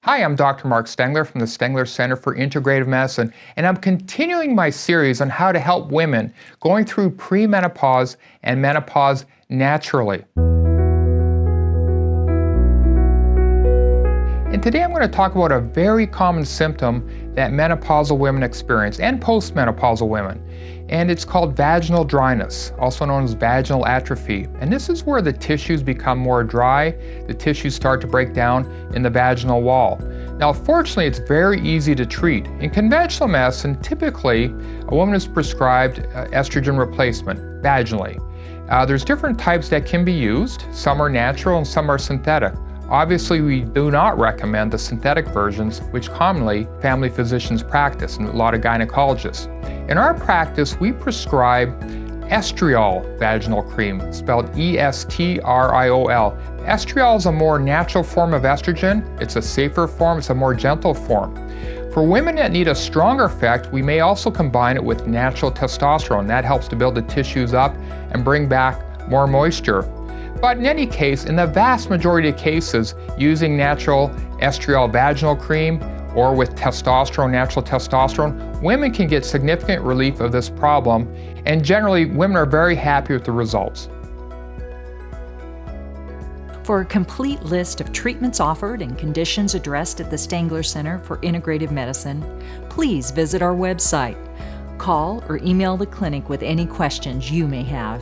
Hi, I'm Dr. Mark Stengler from the Stengler Center for Integrative Medicine, and I'm continuing my series on how to help women going through premenopause and menopause naturally. And today I'm going to talk about a very common symptom that menopausal women experience and postmenopausal women. And it's called vaginal dryness, also known as vaginal atrophy. And this is where the tissues become more dry, the tissues start to break down in the vaginal wall. Now, fortunately, it's very easy to treat. In conventional medicine, typically, a woman is prescribed estrogen replacement vaginally. There's different types that can be used. Some are natural and some are synthetic. Obviously, we do not recommend the synthetic versions, which commonly family physicians practice and a lot of gynecologists. In our practice, we prescribe estriol vaginal cream, spelled E-S-T-R-I-O-L. Estriol is a more natural form of estrogen. It's a safer form, it's a more gentle form. For women that need a stronger effect, we may also combine it with natural testosterone. That helps to build the tissues up and bring back more moisture. But in any case, in the vast majority of cases, using natural estriol vaginal cream or with testosterone, natural testosterone, women can get significant relief of this problem, and generally women are very happy with the results. For a complete list of treatments offered and conditions addressed at the Stengler Center for Integrative Medicine, please visit our website. Call or email the clinic with any questions you may have.